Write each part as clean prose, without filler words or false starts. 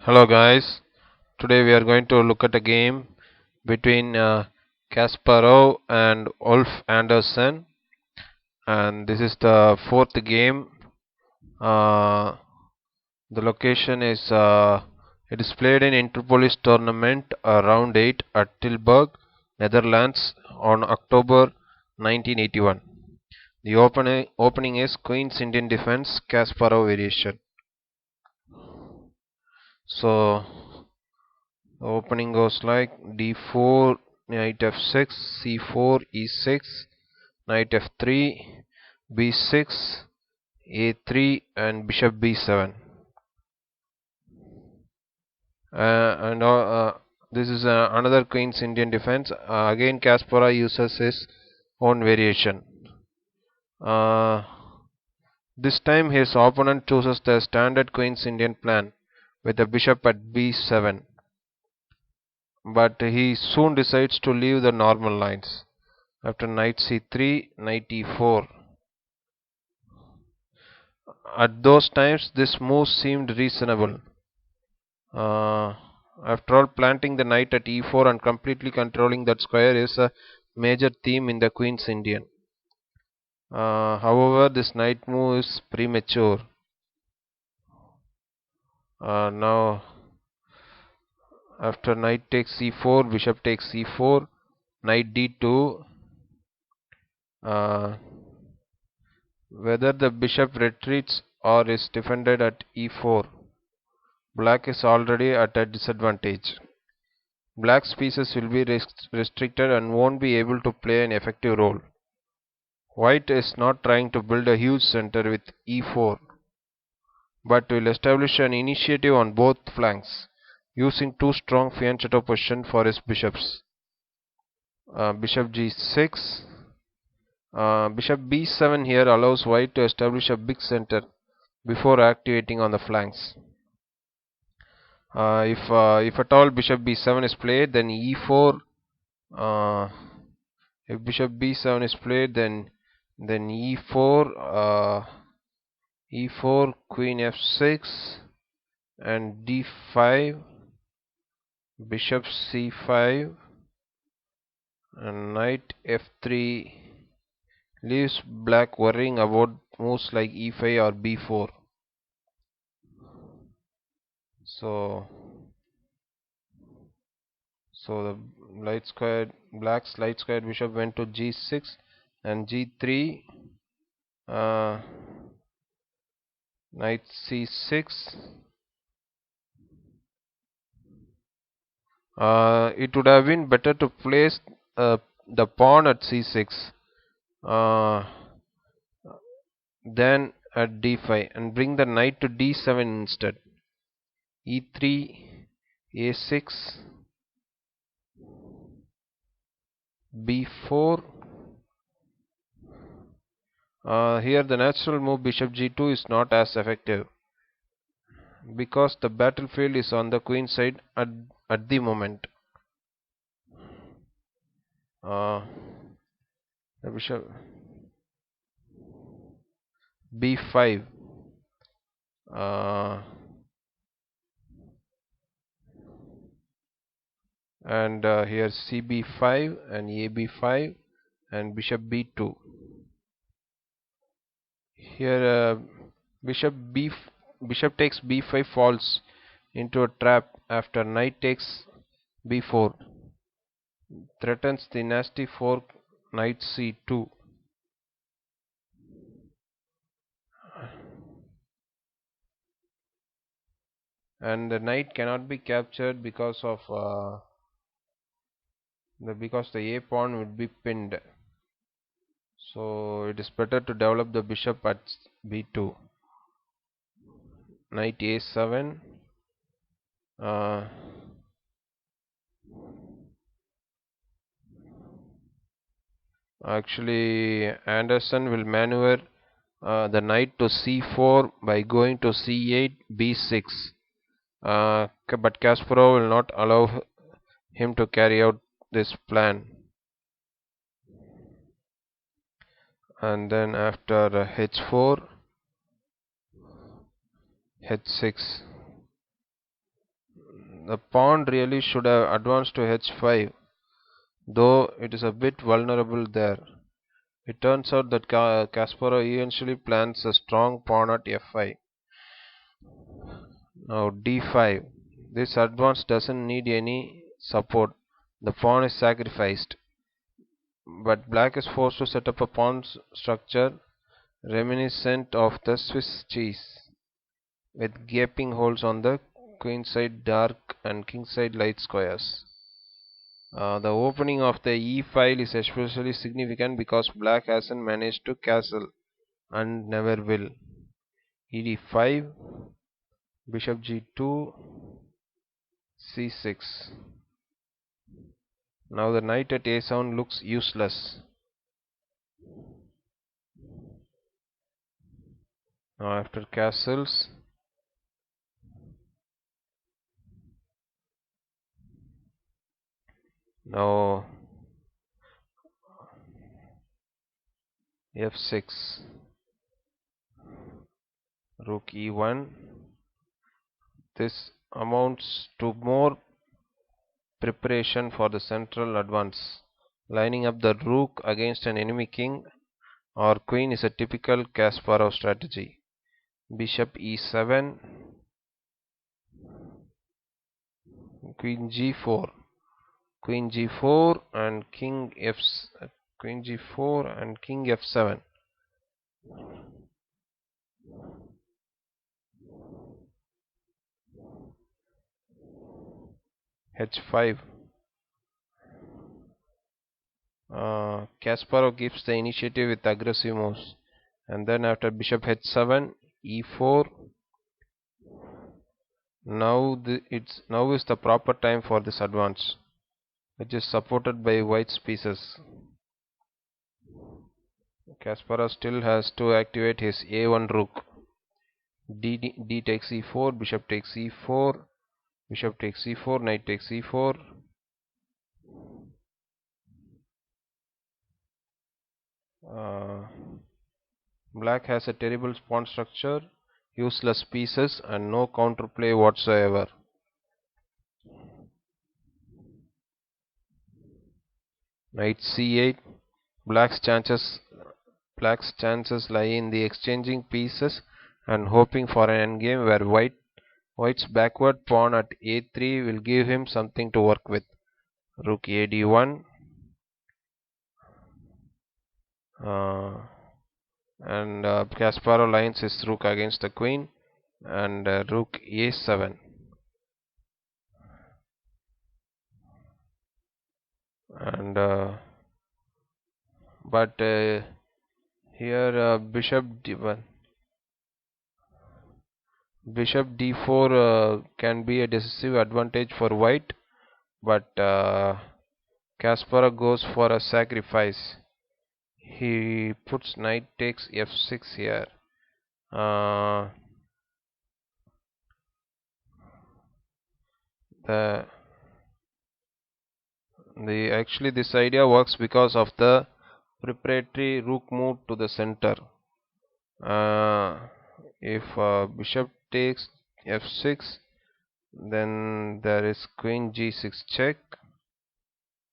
Hello guys, today we are going to look at a game between Kasparov and Ulf Andersson, and this is the fourth game. Uh, the location is it is played in Interpolis tournament round 8 at Tilburg, Netherlands on October 1981. The opening is Queen's Indian Defense Kasparov variation. So the opening goes like d4, knight f6, c4, e6, knight f3, b6, a3, and bishop b7. And this is another Queen's Indian defense. Again, Kasparov uses his own variation. Uh, this time, his opponent chooses the standard Queen's Indian plan with the bishop at b7, but he soon decides to leave the normal lines. After knight c3, knight e4. At those times, this move seemed reasonable. Uh, After all, planting the knight at e4 and completely controlling that square is a major theme in the Queen's Indian. However, this knight move is premature. Now, after knight takes c4, bishop takes c4, knight d2. Uh, Whether the bishop retreats or is defended at e4, black is already at a disadvantage. Black's pieces will be restricted and won't be able to play an effective role. White is not trying to build a huge center with e4, but will establish an initiative on both flanks, using two strong fianchetto positions for his bishops. Bishop g6. Bishop b7 here allows white to establish a big center before activating on the flanks. If at all bishop b7 is played, then e4. If bishop b7 is played, then e4, queen f6, and d5, bishop c5, and knight f3 leaves black worrying about moves like e5 or b4. So the black's light squared bishop went to g6 and g3, knight c6. It would have been better to place the pawn at c6 uh, than at d5 and bring the knight to d7 instead. e3, a6, b4. Here the natural move bishop g2 is not as effective because the battlefield is on the queen side at the moment. The bishop b5, and here cb5 and ab5 and bishop b2. Here bishop takes b5 falls into a trap after knight takes b4, threatens the nasty fork knight c2. And the knight cannot be captured because the a pawn would be pinned. So it is better to develop the bishop at b2. Knight a7. Actually, Andersson will maneuver the knight to c4 by going to c8, b6. But Kasparov will not allow him to carry out this plan. And then after h4, h6. The pawn really should have advanced to h5, though it is a bit vulnerable there. It turns out that Kasparov eventually plants a strong pawn at f5. Now d5. This advance doesn't need any support. The pawn is sacrificed, but black is forced to set up a pawn structure reminiscent of the Swiss cheese, with gaping holes on the queenside dark and kingside light squares. The opening of the e file is especially significant because black hasn't managed to castle and never will. ed5, bishop g2, c6. Now the knight at a7 looks useless. Now after castles, now f6, rook e1. This amounts to more preparation for the central advance. Lining up the rook against an enemy king or queen is a typical Kasparov strategy. Bishop e7, queen g4, queen g4 and queen g4 and king f7. h5. Kasparov gives the initiative with aggressive moves, and then after bishop h7, e4. Now is the proper time for this advance, which is supported by white's pieces. Kasparov still has to activate his a1 rook. D takes e4, bishop takes e4, bishop takes e4, knight takes e4. Black has a terrible pawn structure, useless pieces, and no counterplay whatsoever. Knight c8. Black's chances lie in the exchanging pieces and hoping for an endgame where white's backward pawn at a3 will give him something to work with. Rook ad1. And Kasparov lines his rook against the queen, and rook a7. And but here bishop d4 can be a decisive advantage for white, but Kasparov goes for a sacrifice. He puts knight takes f6 here. Actually this idea works because of the preparatory rook move to the center. If bishop takes f6, then there is queen g6 check,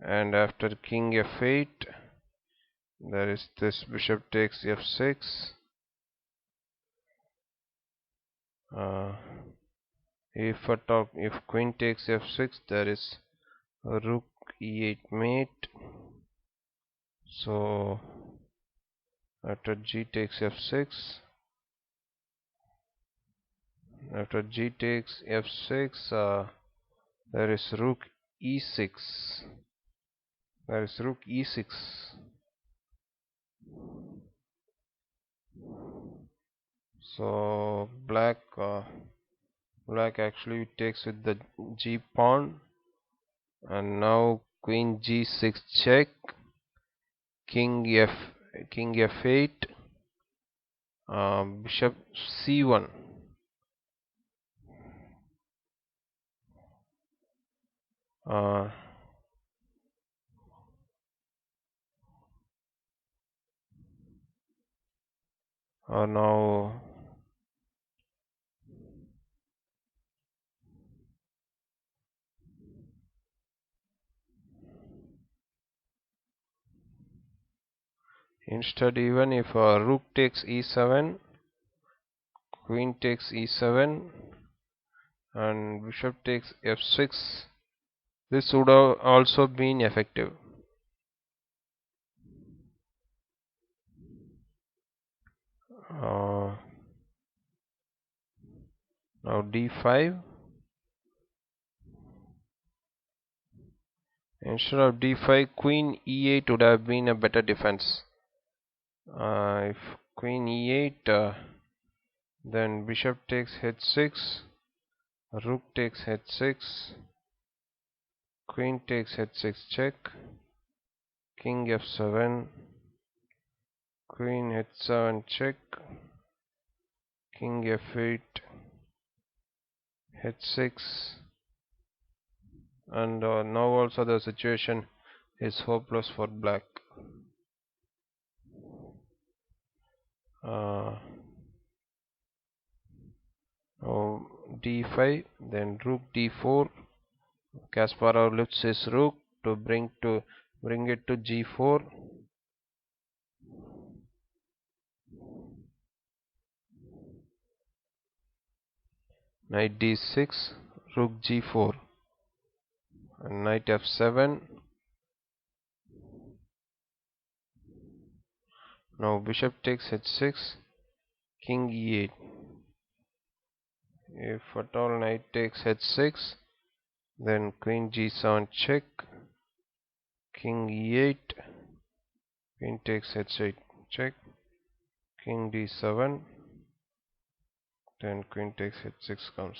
and after king f8 there is this bishop takes f6. If queen takes f6, there is rook e8 mate. So after g takes f6, there is rook e6. So black actually takes with the g pawn, and now queen g6 check, king f8, bishop c1. Now Instead, even if rook takes e7, queen takes e7, and bishop takes f6, this would have also been effective. Uh, Now d5. Instead of d5, queen e8 would have been a better defense. If queen e8, then bishop takes h6, rook takes h6, queen takes h6 check, king f7, queen h7 check, king f8, h6, and now also the situation is hopeless for black. Now d5, then rook d4. Kasparov lifts his rook to bring it to g4. Knight d6, rook g4, and knight f7. Now bishop takes h6, king e8. If at all knight takes h6, then queen g7 check, king e8, queen takes h8 check, king d7, then queen takes h6 comes.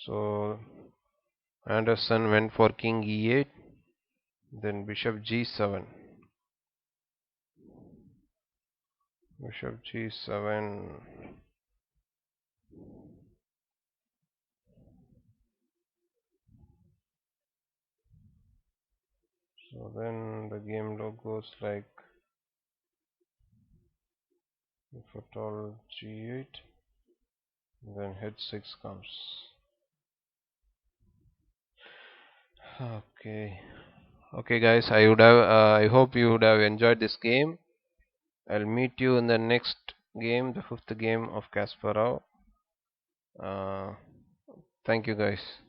So Andersson went for king e8, then bishop g7, bishop g7. So then the game log goes like, if at all g8, then h6 comes. Okay guys, I hope you would have enjoyed this game. I'll meet you in the next game, the fifth game of Kasparov. Thank you guys.